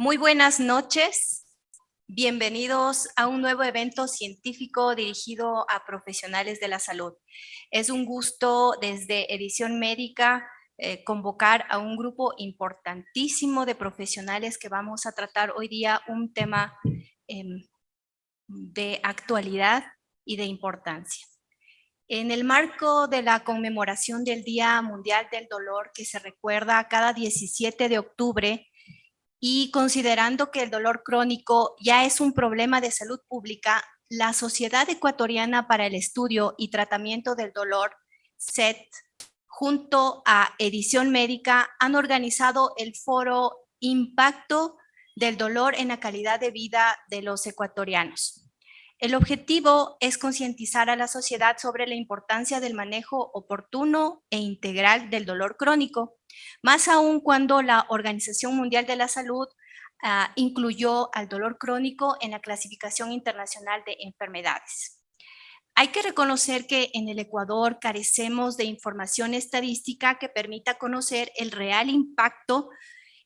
Muy buenas noches. Bienvenidos a un nuevo evento científico dirigido a profesionales de la salud. Es un gusto desde Edición Médica convocar a un grupo importantísimo de profesionales que vamos a tratar hoy día un tema de actualidad y de importancia. En el marco de la conmemoración del Día Mundial del Dolor, que se recuerda cada 17 de octubre, y considerando que el dolor crónico ya es un problema de salud pública, la Sociedad Ecuatoriana para el Estudio y Tratamiento del Dolor, SET, junto a Edición Médica, han organizado el foro Impacto del Dolor en la Calidad de Vida de los Ecuatorianos. El objetivo es concientizar a la sociedad sobre la importancia del manejo oportuno e integral del dolor crónico, más aún cuando la Organización Mundial de la Salud incluyó al dolor crónico en la clasificación internacional de enfermedades. Hay que reconocer que en el Ecuador carecemos de información estadística que permita conocer el real impacto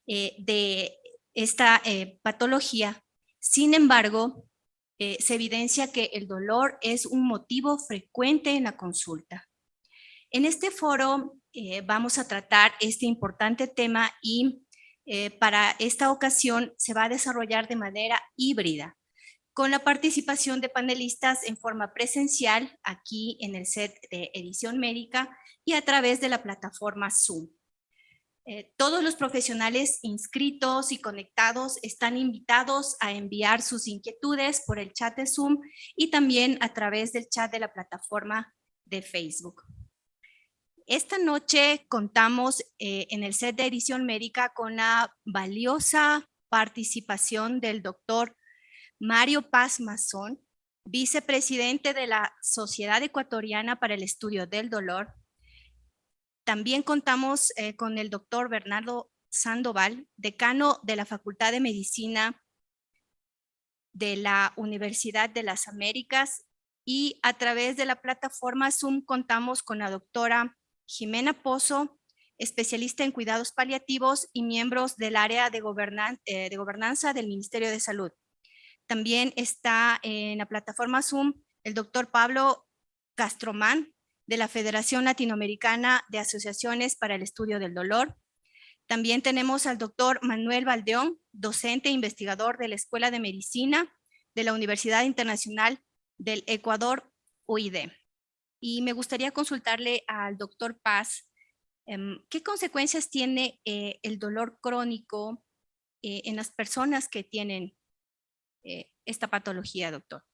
de esta patología. Sin embargo, se evidencia que el dolor es un motivo frecuente en la consulta. En este foro vamos a tratar este importante tema y para esta ocasión se va a desarrollar de manera híbrida, con la participación de panelistas en forma presencial aquí en el set de Edición Médica y a través de la plataforma Zoom. Todos los profesionales inscritos y conectados están invitados a enviar sus inquietudes por el chat de Zoom y también a través del chat de la plataforma de Facebook. Esta noche contamos en el set de Edición Médica con la valiosa participación del doctor Mario Paz Mazón, vicepresidente de la Sociedad Ecuatoriana para el Estudio del Dolor. También contamos con el doctor Bernardo Sandoval, decano de la Facultad de Medicina de la Universidad de las Américas, y a través de la plataforma Zoom contamos con la doctora Jimena Pozo, especialista en cuidados paliativos y miembros del área de gobernanza del Ministerio de Salud. También está en la plataforma Zoom el doctor Pablo Castromán, de la Federación Latinoamericana de Asociaciones para el Estudio del Dolor. También tenemos al doctor Manuel Valdeón, docente e investigador de la Escuela de Medicina de la Universidad Internacional del Ecuador, UID. Y me gustaría consultarle al doctor Paz, ¿qué consecuencias tiene el dolor crónico en las personas que tienen esta patología, doctor?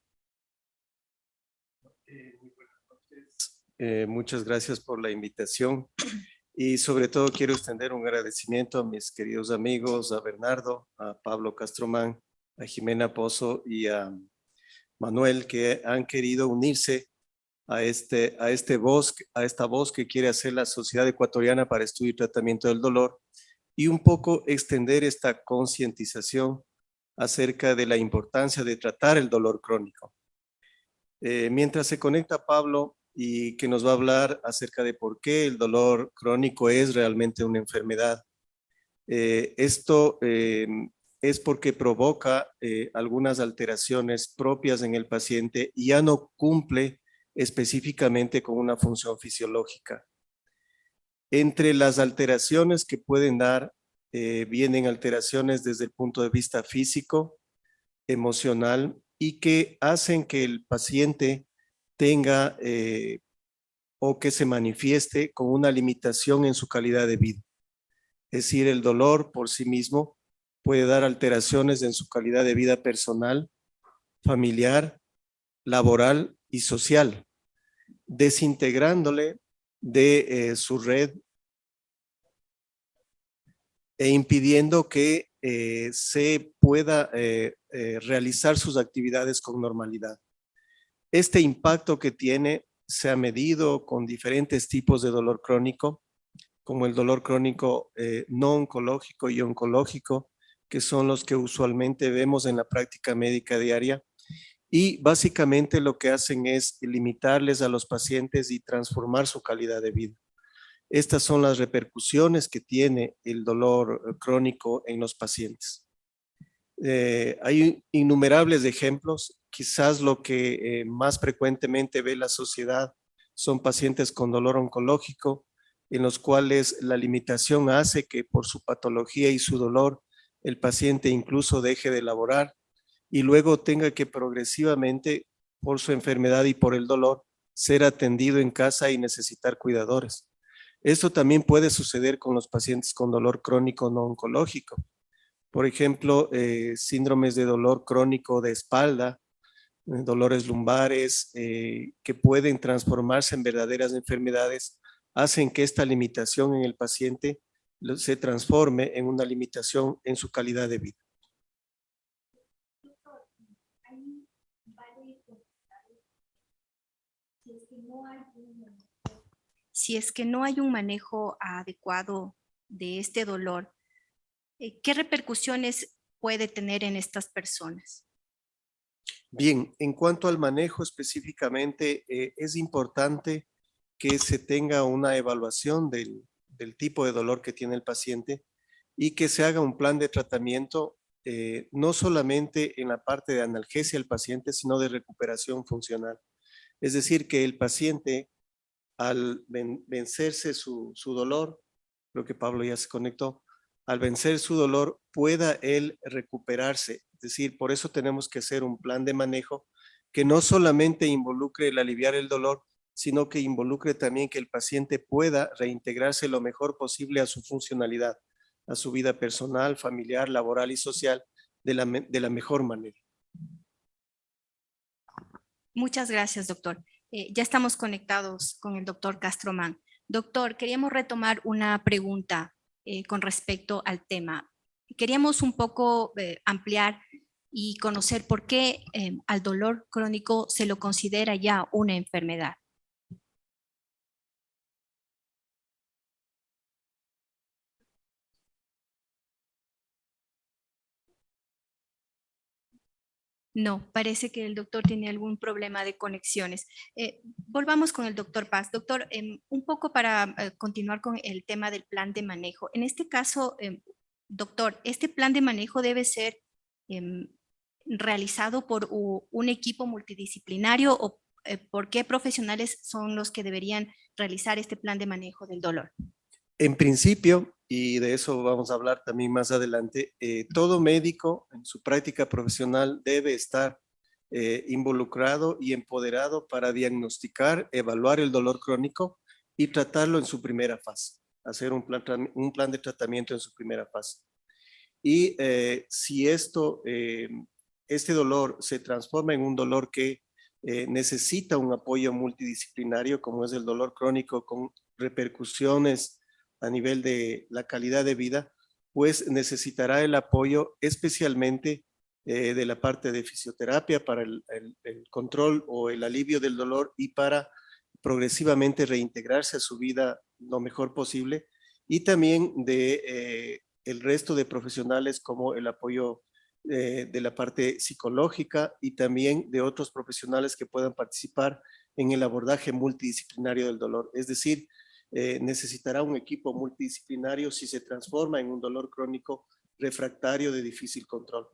Muy buenas noches. Muchas gracias por la invitación y sobre todo quiero extender un agradecimiento a mis queridos amigos, a Bernardo, a Pablo Castromán, a Jimena Pozo y a Manuel, que han querido unirse a esta voz que quiere hacer la Sociedad Ecuatoriana para Estudio y Tratamiento del Dolor, y un poco extender esta concientización acerca de la importancia de tratar el dolor crónico. Mientras se conecta Pablo, y que nos va a hablar acerca de por qué el dolor crónico es realmente una enfermedad. Esto es porque provoca algunas alteraciones propias en el paciente y ya no cumple específicamente con una función fisiológica. Entre las alteraciones que pueden dar, vienen alteraciones desde el punto de vista físico, emocional, y que hacen que el paciente tenga o que se manifieste con una limitación en su calidad de vida. Es decir, el dolor por sí mismo puede dar alteraciones en su calidad de vida personal, familiar, laboral y social, desintegrándole de su red e impidiendo que se pueda realizar sus actividades con normalidad. Este impacto que tiene se ha medido con diferentes tipos de dolor crónico, como el dolor crónico no oncológico y oncológico, que son los que usualmente vemos en la práctica médica diaria, y básicamente lo que hacen es limitarles a los pacientes y transformar su calidad de vida. Estas son las repercusiones que tiene el dolor crónico en los pacientes. Hay innumerables ejemplos. Quizás lo que más frecuentemente ve la sociedad son pacientes con dolor oncológico, en los cuales la limitación hace que por su patología y su dolor el paciente incluso deje de laborar y luego tenga que progresivamente, por su enfermedad y por el dolor, ser atendido en casa y necesitar cuidadores. Esto también puede suceder con los pacientes con dolor crónico no oncológico. Por ejemplo, síndromes de dolor crónico de espalda, dolores lumbares, que pueden transformarse en verdaderas enfermedades, hacen que esta limitación en el paciente se transforme en una limitación en su calidad de vida. Si es que no hay un manejo adecuado de este dolor, ¿qué repercusiones puede tener en estas personas? Bien, en cuanto al manejo específicamente, es importante que se tenga una evaluación del tipo de dolor que tiene el paciente y que se haga un plan de tratamiento, no solamente en la parte de analgesia del paciente, sino de recuperación funcional. Es decir, que el paciente, al vencerse su dolor, creo que Pablo ya se conectó, al vencer su dolor pueda él recuperarse. Es decir, por eso tenemos que hacer un plan de manejo que no solamente involucre el aliviar el dolor, sino que involucre también que el paciente pueda reintegrarse lo mejor posible a su funcionalidad, a su vida personal, familiar, laboral y social de la mejor manera. Muchas gracias, doctor. Ya estamos conectados con el doctor Castromán. Doctor, queríamos retomar una pregunta con respecto al tema. Queríamos un poco ampliar y conocer por qué al dolor crónico se lo considera ya una enfermedad. No, parece que el doctor tiene algún problema de conexiones. Volvamos con el doctor Paz. Doctor, un poco para continuar con el tema del plan de manejo. En este caso, doctor, ¿este plan de manejo debe ser realizado por un equipo multidisciplinario o por qué profesionales son los que deberían realizar este plan de manejo del dolor? En principio, y de eso vamos a hablar también más adelante, todo médico en su práctica profesional debe estar involucrado y empoderado para diagnosticar, evaluar el dolor crónico y tratarlo en su primera fase, hacer un plan de tratamiento en su primera fase. Y si este dolor se transforma en un dolor que necesita un apoyo multidisciplinario, como es el dolor crónico con repercusiones a nivel de la calidad de vida, pues necesitará el apoyo especialmente de la parte de fisioterapia para el control o el alivio del dolor y para progresivamente reintegrarse a su vida lo mejor posible, y también de el resto de profesionales como el apoyo de la parte psicológica y también de otros profesionales que puedan participar en el abordaje multidisciplinario del dolor. Es decir, necesitará un equipo multidisciplinario si se transforma en un dolor crónico refractario de difícil control.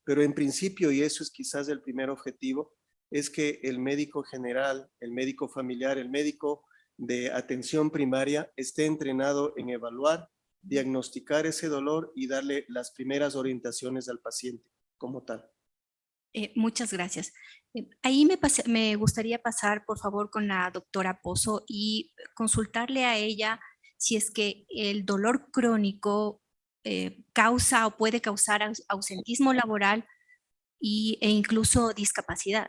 Pero en principio, y eso es quizás el primer objetivo, es que el médico general, el médico familiar, el médico de atención primaria esté entrenado en evaluar, diagnosticar ese dolor y darle las primeras orientaciones al paciente como tal. Muchas gracias. Ahí me gustaría pasar, por favor, con la doctora Pozo y consultarle a ella si es que el dolor crónico causa o puede causar ausentismo laboral e incluso discapacidad.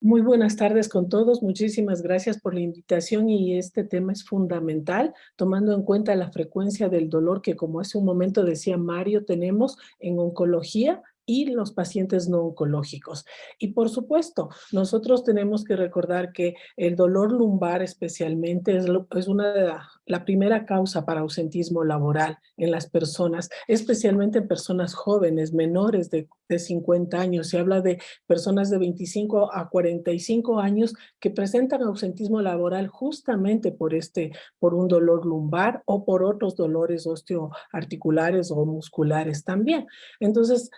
Muy buenas tardes con todos. Muchísimas gracias por la invitación y este tema es fundamental, tomando en cuenta la frecuencia del dolor que, como hace un momento decía Mario, tenemos en oncología y los pacientes no oncológicos. Y por supuesto, nosotros tenemos que recordar que el dolor lumbar especialmente es una de la primera causa para ausentismo laboral en las personas, especialmente en personas jóvenes, menores de de 50 años, se habla de personas de 25 a 45 años que presentan ausentismo laboral justamente por un dolor lumbar o por otros dolores osteoarticulares o musculares también. Entonces,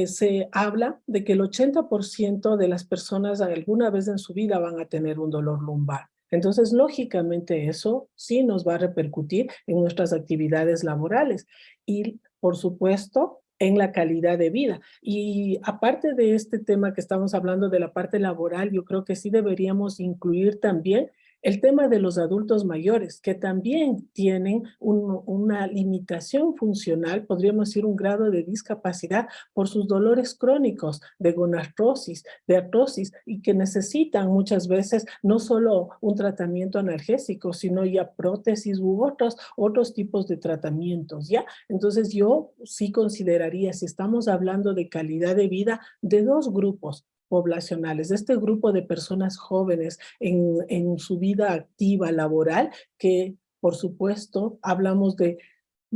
se habla de que el 80% de las personas alguna vez en su vida van a tener un dolor lumbar. Entonces, lógicamente, eso sí nos va a repercutir en nuestras actividades laborales y, por supuesto, en la calidad de vida. Y aparte de este tema que estamos hablando de la parte laboral, yo creo que sí deberíamos incluir también el tema de los adultos mayores, que también tienen una limitación funcional, podríamos decir un grado de discapacidad por sus dolores crónicos de gonartrosis, de artrosis, y que necesitan muchas veces no solo un tratamiento analgésico, sino ya prótesis u otros tipos de tratamientos, ¿ya? Entonces yo sí consideraría, si estamos hablando de calidad de vida, de dos grupos poblacionales, este grupo de personas jóvenes en su vida activa laboral, que por supuesto hablamos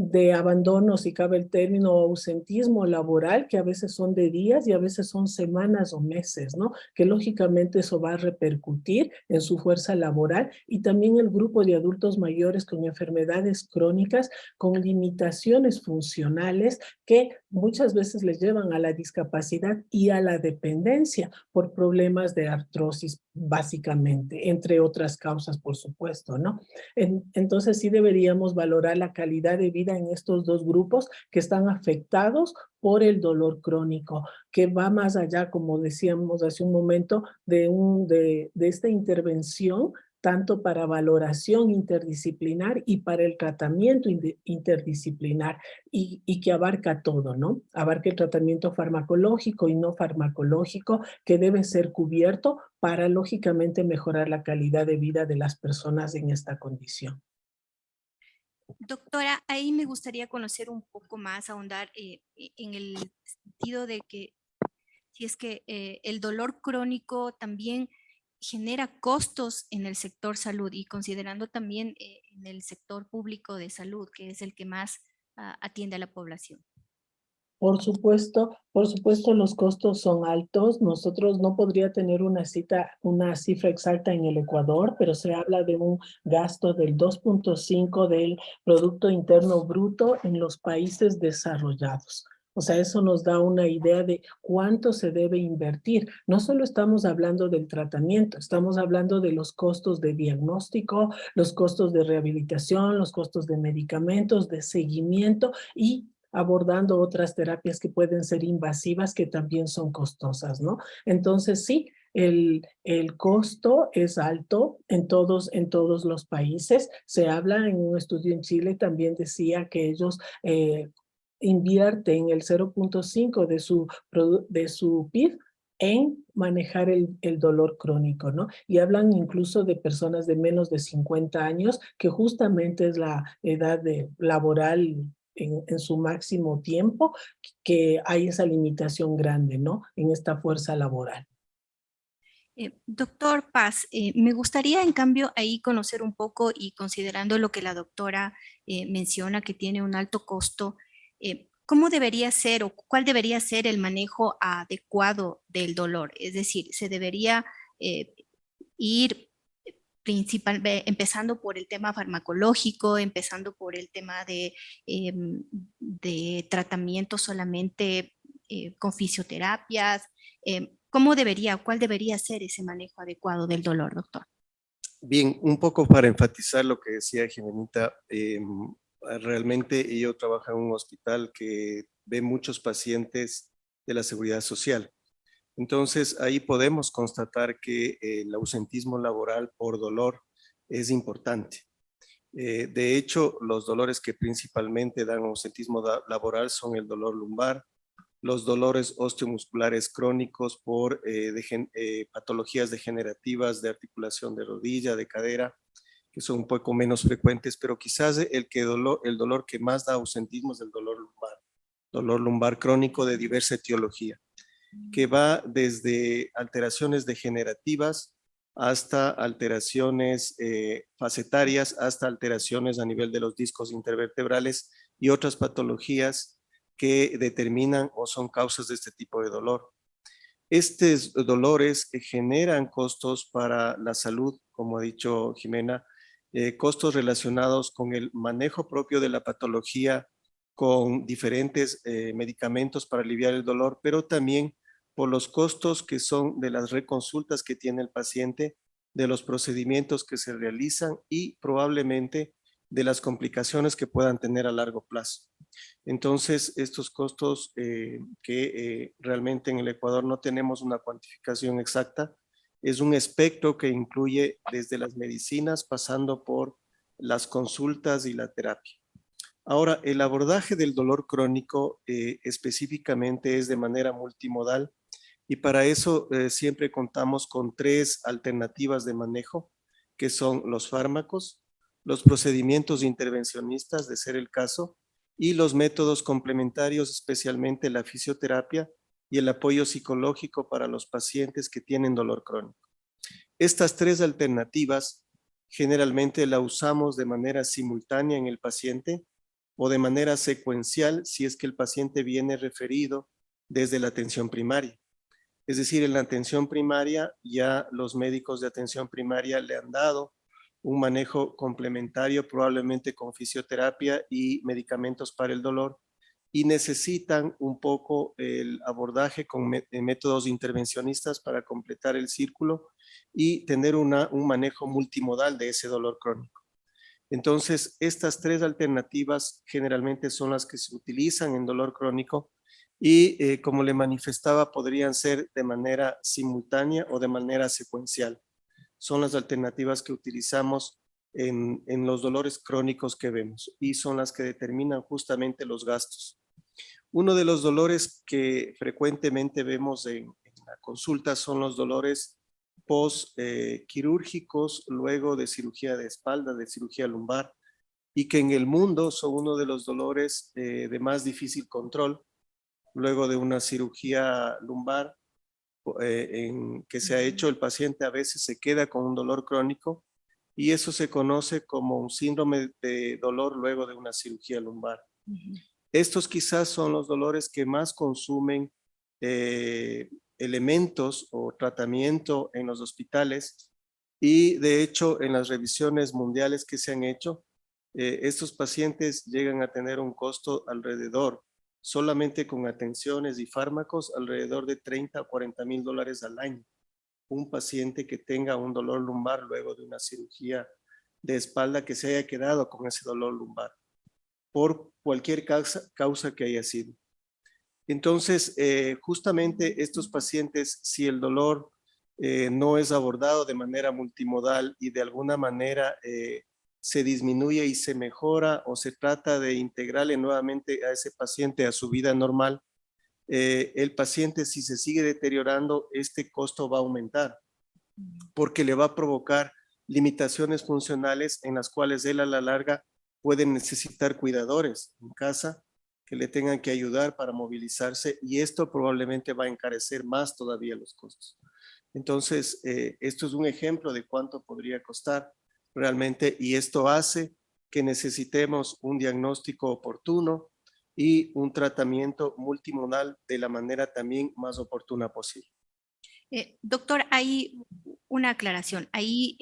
de abandono, si cabe el término, ausentismo laboral, que a veces son de días y a veces son semanas o meses, ¿no? Que lógicamente eso va a repercutir en su fuerza laboral, y también el grupo de adultos mayores con enfermedades crónicas, con limitaciones funcionales que muchas veces les llevan a la discapacidad y a la dependencia por problemas de artrosis, básicamente, entre otras causas, por supuesto, ¿no? Entonces sí deberíamos valorar la calidad de vida en estos dos grupos que están afectados por el dolor crónico, que va más allá, como decíamos hace un momento, de esta intervención tanto para valoración interdisciplinar y para el tratamiento interdisciplinar, y que abarca todo, ¿no? Abarca el tratamiento farmacológico y no farmacológico, que debe ser cubierto para, lógicamente, mejorar la calidad de vida de las personas en esta condición. Doctora, ahí me gustaría conocer un poco más, ahondar en el sentido de que si es que el dolor crónico también genera costos en el sector salud, y considerando también en el sector público de salud, que es el que más atiende a la población. Por supuesto, los costos son altos. Nosotros no podría tener una cifra exacta en el Ecuador, pero se habla de un gasto del 2.5 del Producto Interno Bruto en los países desarrollados. O sea, eso nos da una idea de cuánto se debe invertir. No solo estamos hablando del tratamiento, estamos hablando de los costos de diagnóstico, los costos de rehabilitación, los costos de medicamentos, de seguimiento, y abordando otras terapias que pueden ser invasivas, que también son costosas, ¿no? Entonces, sí, el costo es alto en todos los países. Se habla en un estudio en Chile, también decía que ellos invierten el 0.5 de su PIB en manejar el dolor crónico, ¿no? Y hablan incluso de personas de menos de 50 años, que justamente es la edad laboral en su máximo tiempo, que hay esa limitación grande, ¿no? En esta fuerza laboral. Doctor Paz, me gustaría en cambio ahí conocer un poco, y considerando lo que la doctora menciona, que tiene un alto costo, ¿cómo debería ser o cuál debería ser el manejo adecuado del dolor? Es decir, ¿se debería ir empezando por el tema farmacológico, empezando por el tema de tratamiento solamente con fisioterapias? ¿Cuál debería ser ese manejo adecuado del dolor, doctor? Bien, un poco para enfatizar lo que decía Jimenita, realmente yo trabajo en un hospital que ve muchos pacientes de la seguridad social. Entonces, ahí podemos constatar que el ausentismo laboral por dolor es importante. De hecho, los dolores que principalmente dan ausentismo laboral son el dolor lumbar, los dolores osteomusculares crónicos por patologías degenerativas de articulación de rodilla, de cadera, que son un poco menos frecuentes, pero quizás el dolor que más da ausentismo es el dolor lumbar crónico de diversa etiología, que va desde alteraciones degenerativas hasta alteraciones facetarias, hasta alteraciones a nivel de los discos intervertebrales y otras patologías que determinan o son causas de este tipo de dolor. Estos dolores generan costos para la salud, como ha dicho Jimena, costos relacionados con el manejo propio de la patología, con diferentes medicamentos para aliviar el dolor, pero también por los costos que son de las reconsultas que tiene el paciente, de los procedimientos que se realizan y probablemente de las complicaciones que puedan tener a largo plazo. Entonces, estos costos que realmente en el Ecuador no tenemos una cuantificación exacta, es un espectro que incluye desde las medicinas pasando por las consultas y la terapia. Ahora, el abordaje del dolor crónico específicamente es de manera multimodal y para eso siempre contamos con 3 alternativas de manejo, que son los fármacos, los procedimientos intervencionistas, de ser el caso, y los métodos complementarios, especialmente la fisioterapia y el apoyo psicológico para los pacientes que tienen dolor crónico. Estas 3 alternativas generalmente la usamos de manera simultánea en el paciente o de manera secuencial si es que el paciente viene referido desde la atención primaria. Es decir, en la atención primaria ya los médicos de atención primaria le han dado un manejo complementario, probablemente con fisioterapia y medicamentos para el dolor, y necesitan un poco el abordaje con métodos intervencionistas para completar el círculo y tener un manejo multimodal de ese dolor crónico. Entonces, estas 3 alternativas generalmente son las que se utilizan en dolor crónico y como le manifestaba, podrían ser de manera simultánea o de manera secuencial. Son las alternativas que utilizamos en los dolores crónicos que vemos y son las que determinan justamente los gastos. Uno de los dolores que frecuentemente vemos en la consulta son los dolores post-quirúrgicos luego de cirugía de espalda, de cirugía lumbar, y que en el mundo son uno de los dolores de más difícil control luego de una cirugía lumbar en que se ha hecho. El paciente a veces se queda con un dolor crónico y eso se conoce como un síndrome de dolor luego de una cirugía lumbar. Estos quizás son los dolores que más consumen elementos o tratamiento en los hospitales y de hecho en las revisiones mundiales que se han hecho, estos pacientes llegan a tener un costo alrededor, solamente con atenciones y fármacos, alrededor de 30 o 40 mil dólares al año. Un paciente que tenga un dolor lumbar luego de una cirugía de espalda que se haya quedado con ese dolor lumbar, por cualquier causa que haya sido. Entonces, justamente estos pacientes, si el dolor no es abordado de manera multimodal y de alguna manera se disminuye y se mejora o se trata de integrarle nuevamente a ese paciente a su vida normal, el paciente, si se sigue deteriorando, este costo va a aumentar porque le va a provocar limitaciones funcionales en las cuales él a la larga puede necesitar cuidadores en casa que le tengan que ayudar para movilizarse y esto probablemente va a encarecer más todavía los costos. Entonces, esto es un ejemplo de cuánto podría costar realmente y esto hace que necesitemos un diagnóstico oportuno y un tratamiento multimodal de la manera también más oportuna posible. Doctor, hay una aclaración. Ahí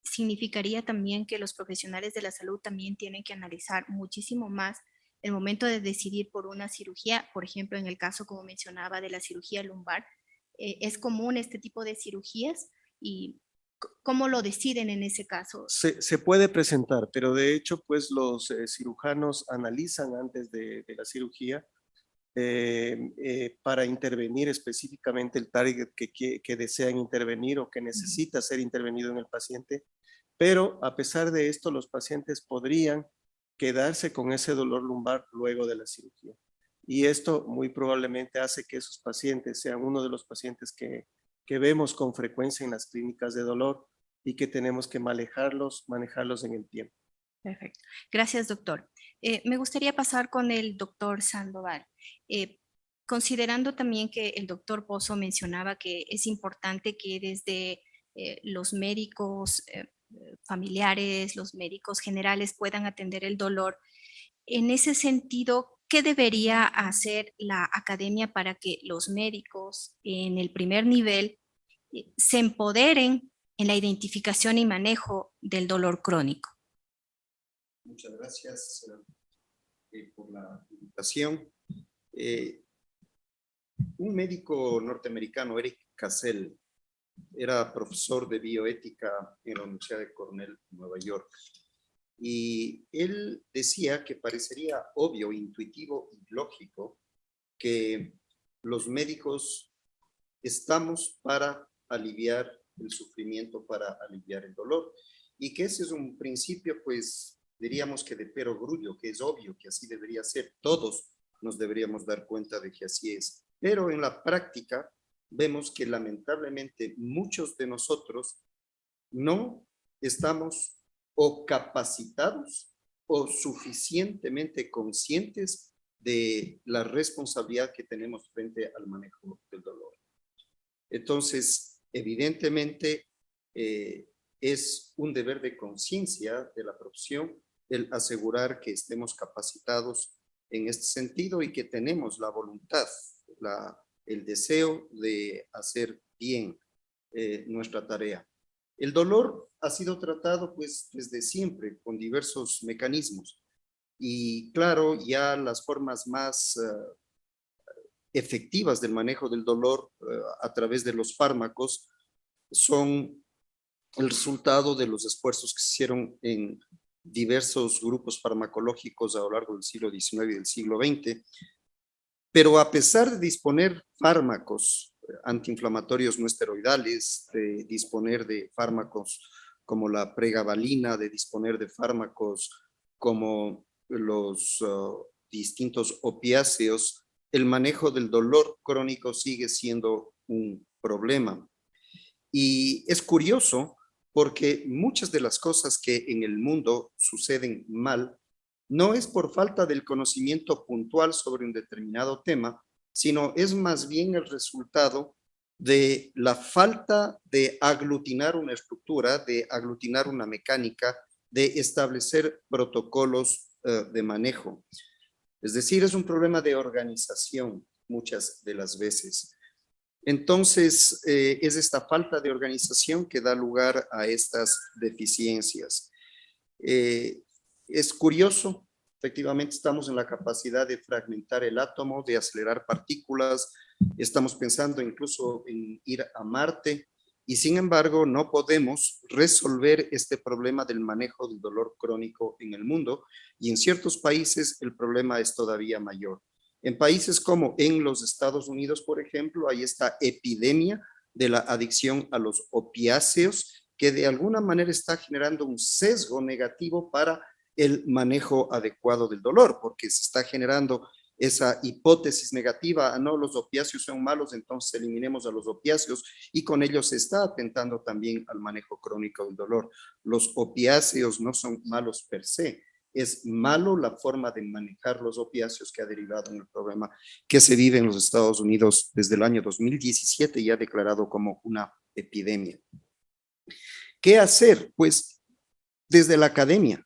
significaría también que los profesionales de la salud también tienen que analizar muchísimo más el momento de decidir por una cirugía. Por ejemplo, en el caso, como mencionaba, de la cirugía lumbar, ¿es común este tipo de cirugías? ¿Y cómo lo deciden en ese caso? Se puede presentar, pero de hecho, pues los cirujanos analizan antes de la cirugía para intervenir específicamente el target que desean intervenir o que necesita ser intervenido en el paciente. Pero a pesar de esto, los pacientes podrían quedarse con ese dolor lumbar luego de la cirugía. Y esto muy probablemente hace que esos pacientes sean uno de los pacientes que vemos con frecuencia en las clínicas de dolor y que tenemos que manejarlos en el tiempo. Perfecto. Gracias, doctor. Me gustaría pasar con el doctor Sandoval. Considerando también que el doctor Pozo mencionaba que es importante que desde los médicos familiares, los médicos generales puedan atender el dolor. En ese sentido, ¿qué debería hacer la academia para que los médicos en el primer nivel se empoderen en la identificación y manejo del dolor crónico? Muchas gracias por la invitación. Un médico norteamericano, Eric Cassell, era profesor de bioética en la Universidad de Cornell, Nueva York. Y él decía que parecería obvio, intuitivo y lógico que los médicos estamos para aliviar el sufrimiento, para aliviar el dolor, y que ese es un principio, pues, diríamos que de perogrullo, que es obvio que así debería ser. Todos nos deberíamos dar cuenta de que así es. Pero en la práctica vemos que lamentablemente muchos de nosotros no estamos o capacitados o suficientemente conscientes de la responsabilidad que tenemos frente al manejo del dolor. Entonces, evidentemente, es un deber de conciencia de la profesión el asegurar que estemos capacitados en este sentido y que tenemos la voluntad, el deseo de hacer bien nuestra tarea. El dolor ha sido tratado pues desde siempre con diversos mecanismos y claro, ya las formas más efectivas del manejo del dolor a través de los fármacos son el resultado de los esfuerzos que se hicieron en diversos grupos farmacológicos a lo largo del siglo XIX y del siglo XX. Pero a pesar de disponer fármacos antiinflamatorios no esteroidales, de disponer de fármacos como la pregabalina, de disponer de fármacos como los distintos opiáceos, el manejo del dolor crónico sigue siendo un problema. Y es curioso porque muchas de las cosas que en el mundo suceden mal no es por falta del conocimiento puntual sobre un determinado tema, sino es más bien el resultado de la falta de aglutinar una estructura, de aglutinar una mecánica, de establecer protocolos de manejo. Es decir, es un problema de organización muchas de las veces. Entonces, es esta falta de organización que da lugar a estas deficiencias. Es curioso, efectivamente estamos en la capacidad de fragmentar el átomo, de acelerar partículas, estamos pensando incluso en ir a Marte y sin embargo no podemos resolver este problema del manejo del dolor crónico en el mundo y en ciertos países el problema es todavía mayor. En países como en los Estados Unidos, por ejemplo, hay esta epidemia de la adicción a los opiáceos que de alguna manera está generando un sesgo negativo para el manejo adecuado del dolor, porque se está generando esa hipótesis negativa, no, los opiáceos son malos, entonces eliminemos a los opiáceos y con ello se está atentando también al manejo crónico del dolor. Los opiáceos no son malos per se, es malo la forma de manejar los opiáceos que ha derivado en el problema que se vive en los Estados Unidos desde el año 2017 y ha declarado como una epidemia. ¿Qué hacer? Pues desde la academia.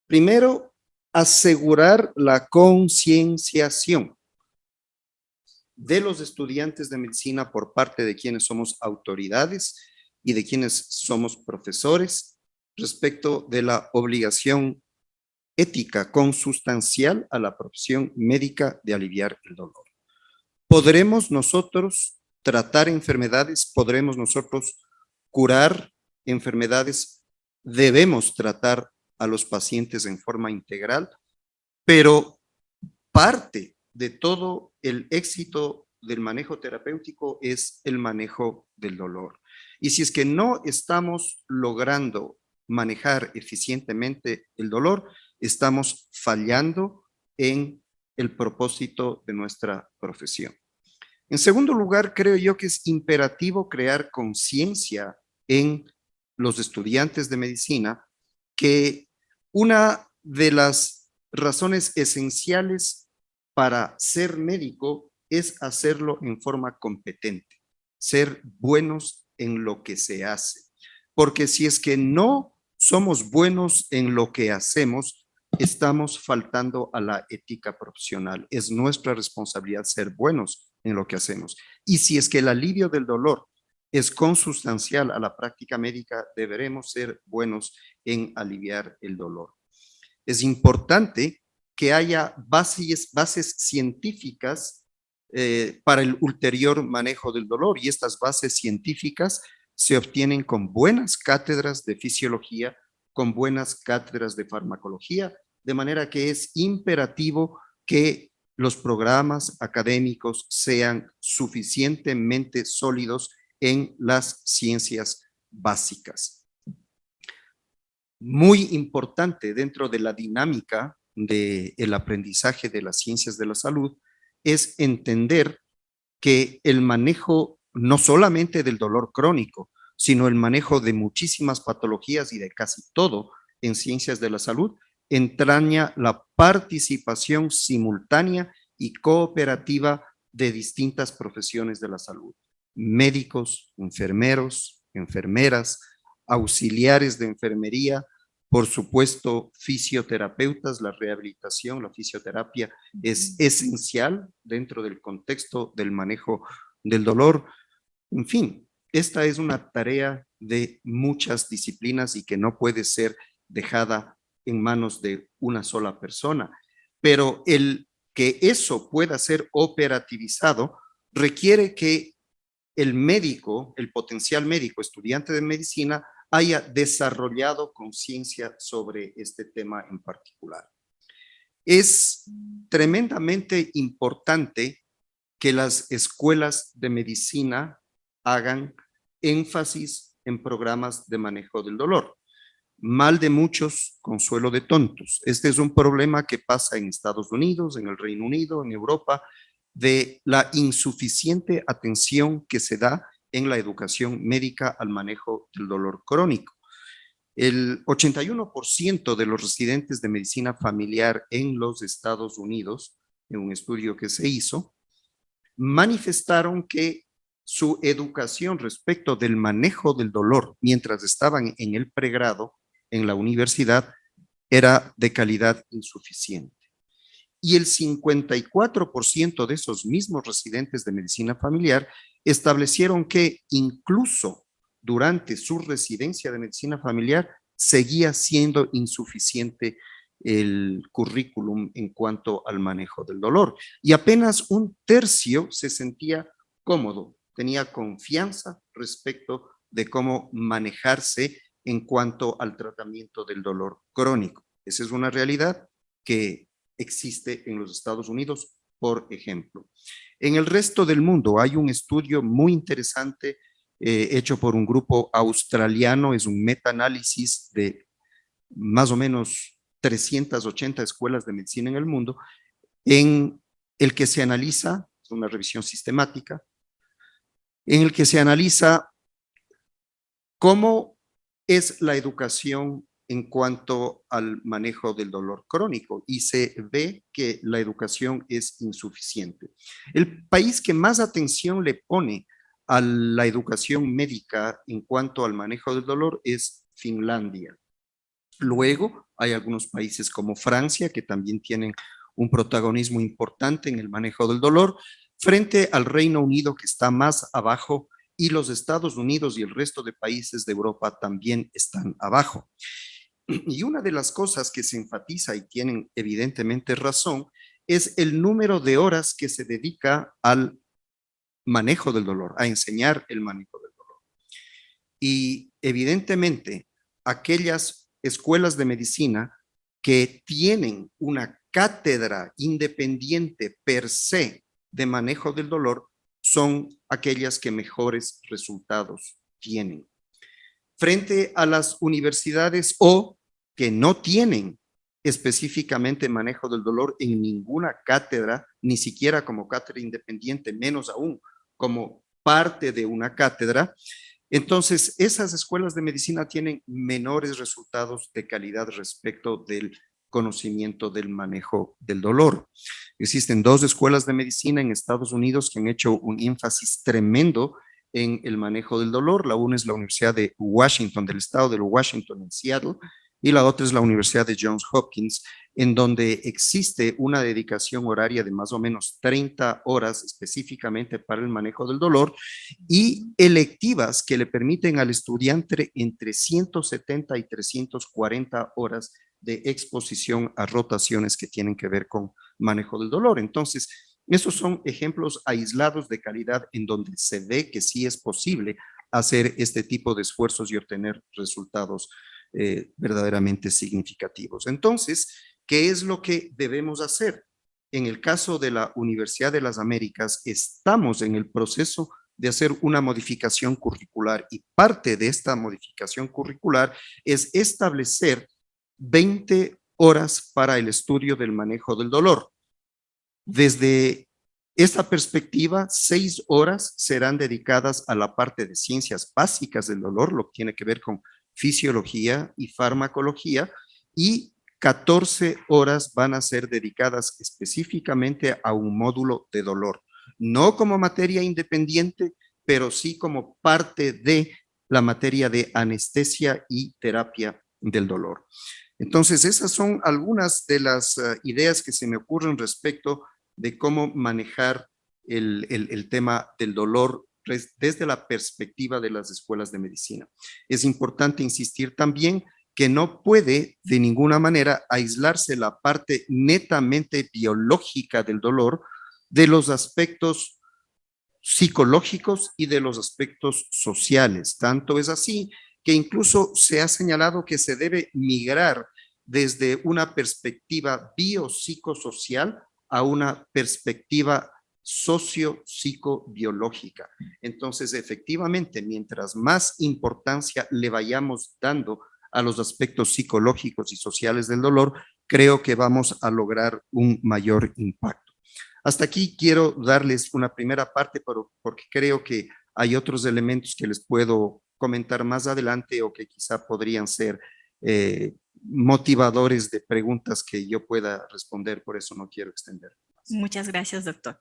Primero, asegurar la concienciación de los estudiantes de medicina por parte de quienes somos autoridades y de quienes somos profesores respecto de la obligación ética consustancial a la profesión médica de aliviar el dolor. ¿Podremos nosotros tratar enfermedades? ¿Podremos nosotros curar enfermedades? Debemos tratar a los pacientes en forma integral, pero parte de todo el éxito del manejo terapéutico es el manejo del dolor. Y si es que no estamos logrando manejar eficientemente el dolor, estamos fallando en el propósito de nuestra profesión. En segundo lugar, creo yo que es imperativo crear conciencia en los estudiantes de medicina que una de las razones esenciales para ser médico es hacerlo en forma competente, ser buenos en lo que se hace. Porque si es que no somos buenos en lo que hacemos, estamos faltando a la ética profesional. Es nuestra responsabilidad ser buenos en lo que hacemos. Y si es que el alivio del dolor es consustancial a la práctica médica, deberemos ser buenos en aliviar el dolor. Es importante que haya bases científicas para el ulterior manejo del dolor, y estas bases científicas se obtienen con buenas cátedras de fisiología, con buenas cátedras de farmacología, de manera que es imperativo que los programas académicos sean suficientemente sólidos en las ciencias básicas. Muy importante dentro de la dinámica del aprendizaje de las ciencias de la salud es entender que el manejo no solamente del dolor crónico, sino el manejo de muchísimas patologías y de casi todo en ciencias de la salud entraña la participación simultánea y cooperativa de distintas profesiones de la salud: médicos, enfermeros, enfermeras, auxiliares de enfermería, por supuesto, fisioterapeutas. La rehabilitación, la fisioterapia es esencial dentro del contexto del manejo del dolor. En fin, esta es una tarea de muchas disciplinas y que no puede ser dejada en manos de una sola persona, pero el que eso pueda ser operativizado requiere que el médico, el potencial médico, estudiante de medicina, haya desarrollado conciencia sobre este tema en particular. Es tremendamente importante que las escuelas de medicina hagan énfasis en programas de manejo del dolor. Mal de muchos, consuelo de tontos. Este es un problema que pasa en Estados Unidos, en el Reino Unido, en Europa, de la insuficiente atención que se da en la educación médica al manejo del dolor crónico. El 81% de los residentes de medicina familiar en los Estados Unidos, en un estudio que se hizo, manifestaron que su educación respecto del manejo del dolor mientras estaban en el pregrado en la universidad era de calidad insuficiente. Y el 54% de esos mismos residentes de medicina familiar establecieron que incluso durante su residencia de medicina familiar seguía siendo insuficiente el currículum en cuanto al manejo del dolor. Y apenas un tercio se sentía cómodo, tenía confianza respecto de cómo manejarse en cuanto al tratamiento del dolor crónico. Esa es una realidad que existe en los Estados Unidos, por ejemplo. En el resto del mundo hay un estudio muy interesante hecho por un grupo australiano, es un metaanálisis de más o menos 380 escuelas de medicina en el mundo, en el que se analiza, es una revisión sistemática, en el que se analiza cómo es la educación en cuanto al manejo del dolor crónico, y se ve que la educación es insuficiente. El país que más atención le pone a la educación médica en cuanto al manejo del dolor es Finlandia. Luego hay algunos países como Francia que también tienen un protagonismo importante en el manejo del dolor, frente al Reino Unido, que está más abajo, y los Estados Unidos y el resto de países de Europa también están abajo. Y una de las cosas que se enfatiza, y tienen evidentemente razón, es el número de horas que se dedica al manejo del dolor, a enseñar el manejo del dolor. Y evidentemente, aquellas escuelas de medicina que tienen una cátedra independiente per se de manejo del dolor son aquellas que mejores resultados tienen. Frente a las universidades o que no tienen específicamente manejo del dolor en ninguna cátedra, ni siquiera como cátedra independiente, menos aún como parte de una cátedra, entonces esas escuelas de medicina tienen menores resultados de calidad respecto del conocimiento del manejo del dolor. Existen 2 escuelas de medicina en Estados Unidos que han hecho un énfasis tremendo en el manejo del dolor. La una es la Universidad de Washington, del estado de Washington en Seattle, y la otra es la Universidad de Johns Hopkins, en donde existe una dedicación horaria de más o menos 30 horas específicamente para el manejo del dolor y electivas que le permiten al estudiante entre 170 y 340 horas de exposición a rotaciones que tienen que ver con manejo del dolor. Entonces, esos son ejemplos aislados de calidad en donde se ve que sí es posible hacer este tipo de esfuerzos y obtener resultados verdaderamente significativos. Entonces, ¿qué es lo que debemos hacer? En el caso de la Universidad de las Américas, estamos en el proceso de hacer una modificación curricular y parte de esta modificación curricular es establecer 20 horas para el estudio del manejo del dolor. Desde esta perspectiva, 6 horas serán dedicadas a la parte de ciencias básicas del dolor, lo que tiene que ver con fisiología y farmacología, y 14 horas van a ser dedicadas específicamente a un módulo de dolor, no como materia independiente, pero sí como parte de la materia de anestesia y terapia del dolor. Entonces, esas son algunas de las ideas que se me ocurren respecto de cómo manejar el tema del dolor desde la perspectiva de las escuelas de medicina. Es importante insistir también que no puede de ninguna manera aislarse la parte netamente biológica del dolor de los aspectos psicológicos y de los aspectos sociales. Tanto es así que incluso se ha señalado que se debe migrar desde una perspectiva biopsicosocial a una perspectiva socio-psicobiológica. Entonces, efectivamente, mientras más importancia le vayamos dando a los aspectos psicológicos y sociales del dolor, creo que vamos a lograr un mayor impacto. Hasta aquí quiero darles una primera parte, pero porque creo que hay otros elementos que les puedo comentar más adelante o que quizá podrían ser motivadores de preguntas que yo pueda responder, por eso no quiero extender. Muchas gracias, doctor.